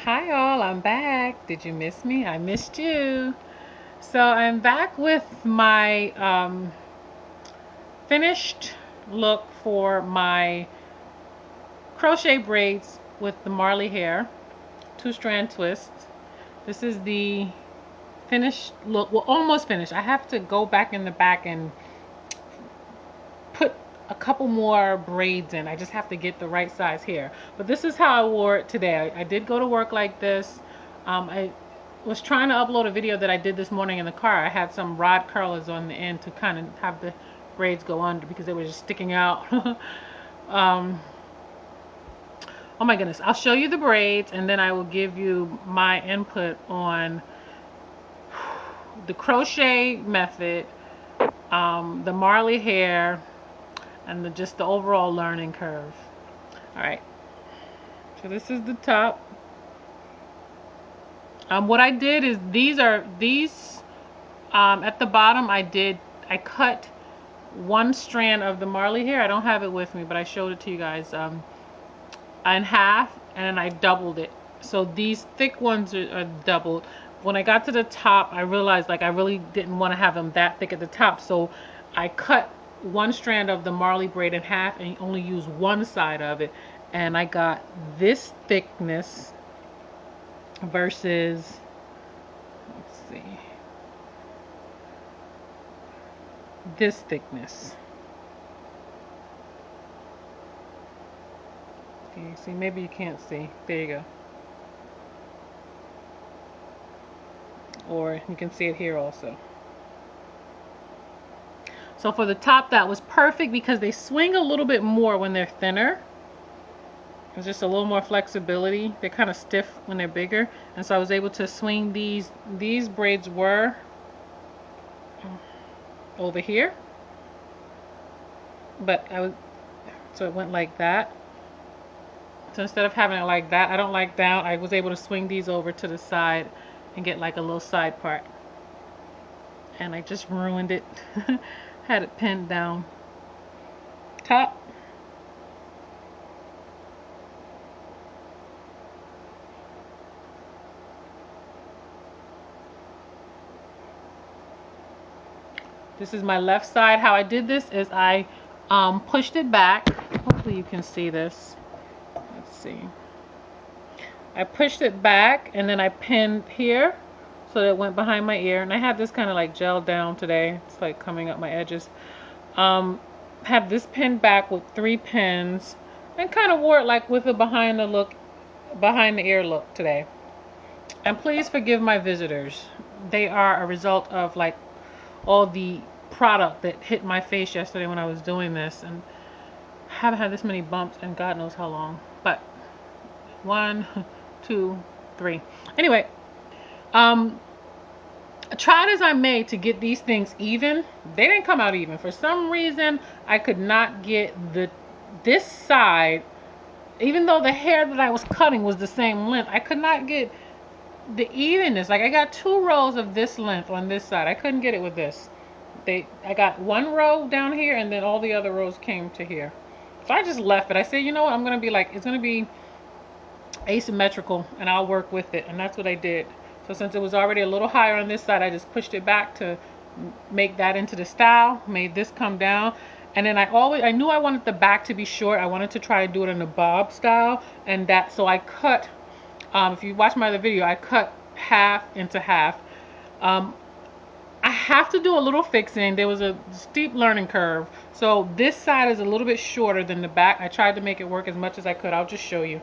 Hi all, I'm back. Did you miss me? I missed you. So I'm back with my finished look for my crochet braids with the Marley hair, two-strand twist. This is the finished look, well, almost finished. I have to go back in the back and put a couple more braids in. I just have to get the right size hair. But this is how I wore it today. I did go to work like this. I was trying to upload a video that I did this morning in the car. I had some rod curlers on the end to kind of have the braids go under because they were just sticking out. um, oh my goodness. I'll show you the braids and then I will give you my input on the crochet method, the Marley hair, and just the overall learning curve. All right, so this is the top. What I did is these at the bottom I cut one strand of the Marley hair. I don't have it with me, but I showed it to you guys in half, and I doubled it. So these thick ones are doubled. When I got to the top, I realized like I really didn't want to have them that thick at the top, so I cut one strand of the Marley braid in half and only use one side of it, and I got this thickness versus, let's see, this thickness. Can you see? Maybe you can't see. There you go. Or you can see it here also. So for the top, that was perfect because they swing a little bit more when they're thinner. There's just a little more flexibility. They're kind of stiff when they're bigger, and so I was able to swing these. These braids were over here, but so it went like that. So instead of having it like that, I don't like down, I was able to swing these over to the side and get like a little side part. And I just ruined it. Had it pinned down. Top. This is my left side. How I did this is I pushed it back. Hopefully you can see this. Let's see. I pushed it back and then I pinned here so that it went behind my ear. And I have this kind of like gelled down today. It's like coming up my edges. Have this pinned back with 3 pins and kind of wore it like with a behind the ear look today. And please forgive my visitors. They are a result of like all the product that hit my face yesterday when I was doing this, and I haven't had this many bumps and God knows how long. But 1, 2, 3. Anyway, tried as I may to get these things even, they didn't come out even. For some reason, I could not get this side, even though the hair that I was cutting was the same length, I could not get the evenness. Like I got 2 rows of this length on this side. I couldn't get it with this. I got 1 row down here and then all the other rows came to here. So I just left it. I said, you know what, I'm gonna be like, it's gonna be asymmetrical and I'll work with it, and that's what I did. So since it was already a little higher on this side, I just pushed it back to make that into the style, made this come down. And then I knew I wanted the back to be short. I wanted to try to do it in a bob style, and so I cut, if you watch my other video, I cut half into half. I have to do a little fixing. There was a steep learning curve. So this side is a little bit shorter than the back. I tried to make it work as much as I could. I'll just show you.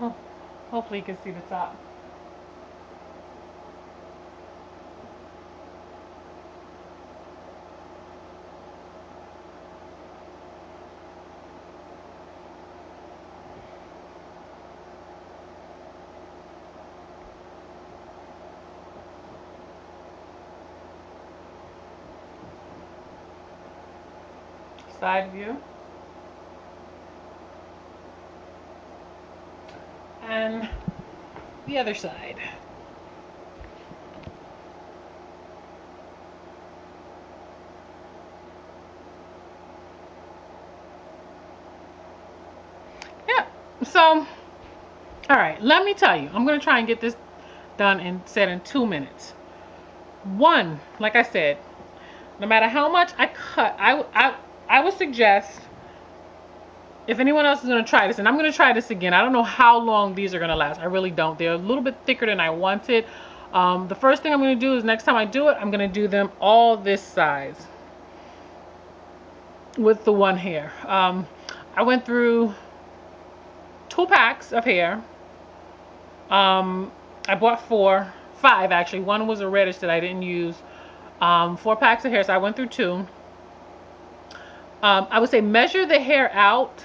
Oh, hopefully you can see the top. side view. And the other side. Yeah, so, all right, let me tell you, I'm going to try and get this done and said in 2 minutes. One, like I said, no matter how much I cut, I would suggest, if anyone else is going to try this, and I'm going to try this again. I don't know how long these are going to last. I really don't. They're a little bit thicker than I wanted. The first thing I'm going to do is next time I do it, I'm going to do them all this size with the one hair. I went through 2 packs of hair. I bought 5 actually. One was a reddish that I didn't use. 4 packs of hair, so I went through 2. I would say measure the hair out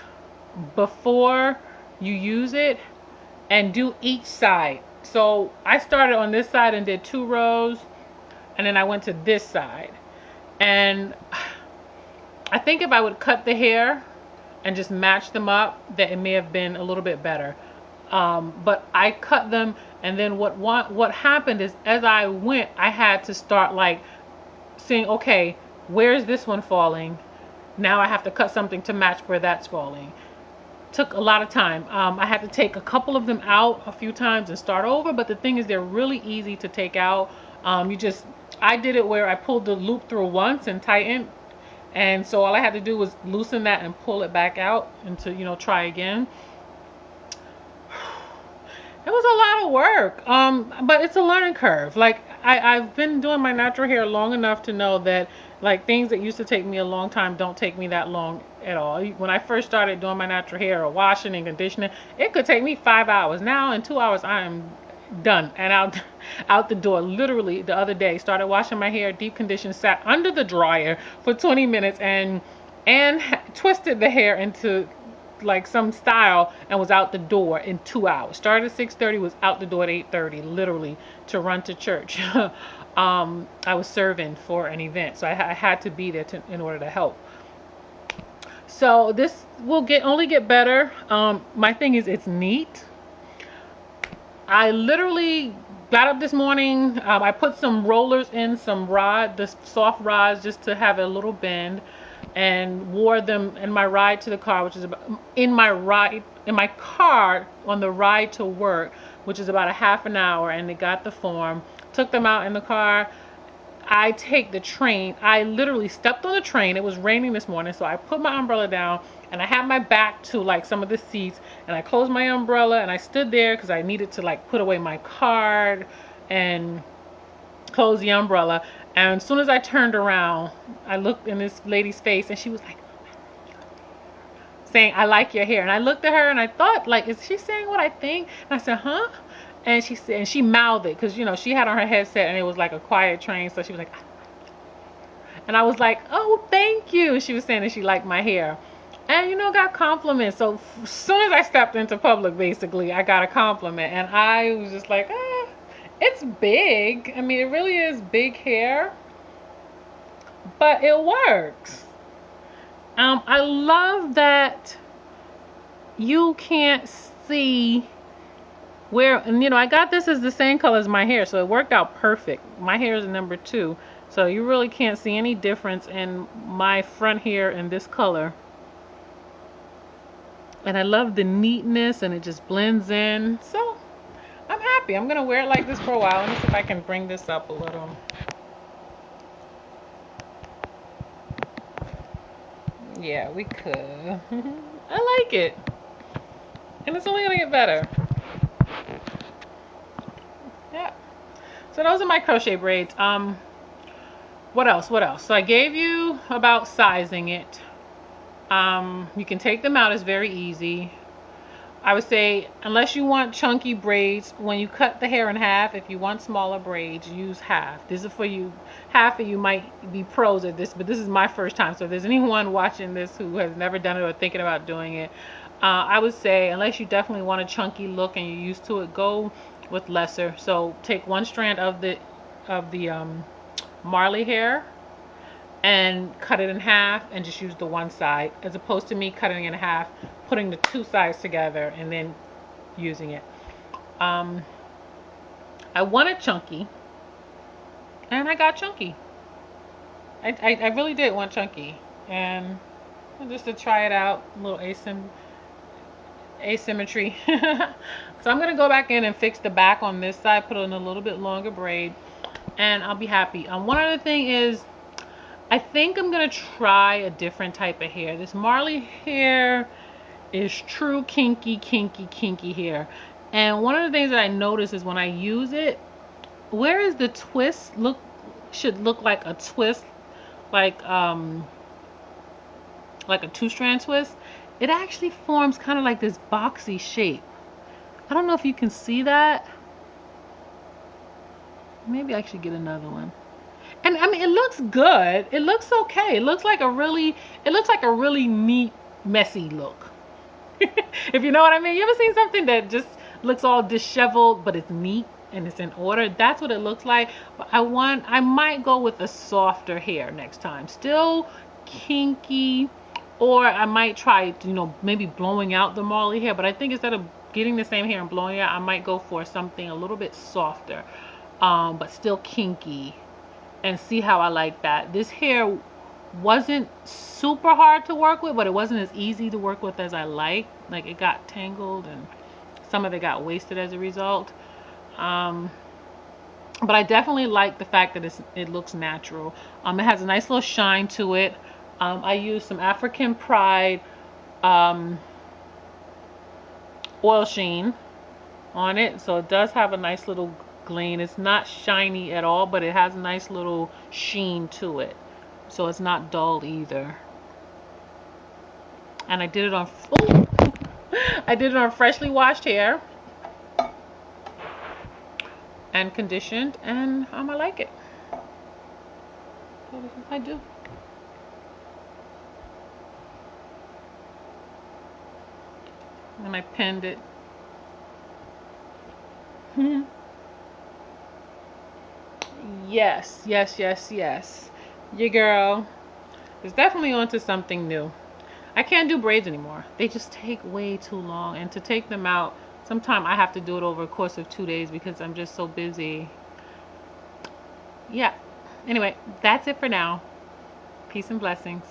before you use it and do each side. So I started on this side and did 2 rows, and then I went to this side. And I think if I would cut the hair and just match them up, that it may have been a little bit better. But I cut them, and then what happened is, as I went, I had to start like seeing, okay, where's this one falling? Now I have to cut something to match where that's falling. Took a lot of time. I had to take a couple of them out a few times and start over, but the thing is, they're really easy to take out. I did it where I pulled the loop through once and tightened, and so all I had to do was loosen that and pull it back out and to, you know, try again. It was a lot of work, but it's a learning curve. Like, I've been doing my natural hair long enough to know that, like, things that used to take me a long time don't take me that long at all. When I first started doing my natural hair, or washing and conditioning, it could take me 5 hours. Now in 2 hours I am done and out the door. Literally the other day, started washing my hair, deep conditioned, sat under the dryer for 20 minutes and twisted the hair into like some style and was out the door in 2 hours. Started at 6:30, was out the door at 8:30, literally, to run to church. I was serving for an event, so I had to be there in order to help. So this will only get better. My thing is, it's neat. I literally got up this morning. I put some rollers in, the soft rods, just to have a little bend, and wore them in my ride to the car, which is in my car on the ride to work, which is about a half an hour, and they got the form. Took them out in the car. I take the train. I literally stepped on the train. It was raining this morning, so I put my umbrella down and I had my back to like some of the seats, and I closed my umbrella and I stood there because I needed to like put away my card and close the umbrella. And as soon as I turned around, I looked in this lady's face and she was like saying, "I like your hair." And I looked at her and I thought, like, is she saying what I think? And I said, huh? And she said, and she mouthed it because, you know, she had on her headset and it was like a quiet train, so she was like, and I was like, oh, thank you. She was saying that she liked my hair, and, you know, got compliments. So as soon as I stepped into public, basically, I got a compliment, and I was just like, it's big. I mean, it really is big hair, but it works. I love that you can't see where, and you know, I got this as the same color as my hair, so it worked out perfect. My hair is number 2, so you really can't see any difference in my front hair and this color. And I love the neatness, and it just blends in. So I'm happy. I'm gonna wear it like this for a while. Let me see if I can bring this up a little. Yeah, we could. I like it, and it's only gonna get better. Yeah. So those are my crochet braids. What else? So I gave you about sizing it. You can take them out. It's very easy. I would say, unless you want chunky braids, when you cut the hair in half, if you want smaller braids, use half. This is for you. Half of you might be pros at this, but this is my first time. So if there's anyone watching this who has never done it or thinking about doing it, I would say, unless you definitely want a chunky look and you're used to it, go with lesser. So take one strand of the Marley hair and cut it in half and just use the one side, as opposed to me cutting it in half, putting the two sides together and then using it. I wanted chunky, and I got chunky. I really did want chunky, and just to try it out, a little asymmetry. So I'm gonna go back in and fix the back on this side, put in a little bit longer braid, and I'll be happy. One other thing is, I think I'm gonna try a different type of hair. This Marley hair is true kinky hair. And one of the things that I notice is when I use it, where is the twist should look like a twist, like a two-strand twist, it actually forms kind of like this boxy shape. I don't know if you can see that. Maybe I should get another one. And I mean, it looks good. It looks okay. It looks like a really neat, messy look. If you know what I mean. You ever seen something that just looks all disheveled, but it's neat and it's in order? That's what it looks like. But I might go with a softer hair next time. Still kinky, or I might try, maybe blowing out the Marley hair. But I think instead of getting the same hair and blowing it out, I might go for something a little bit softer, but still kinky, and see how I like that. This hair wasn't super hard to work with, but it wasn't as easy to work with as I like. Like, it got tangled and some of it got wasted as a result. But I definitely like the fact that it looks natural. It has a nice little shine to it. I used some African Pride oil sheen on it, so it does have a nice little gleam. It's not shiny at all, but it has a nice little sheen to it, so it's not dull either. And I did it on I did it on freshly washed hair and conditioned, and I like it. I do. And I pinned it. Yes. Your girl is definitely onto something new. I can't do braids anymore. They just take way too long. And to take them out, sometimes I have to do it over a course of 2 days because I'm just so busy. Yeah. Anyway, that's it for now. Peace and blessings.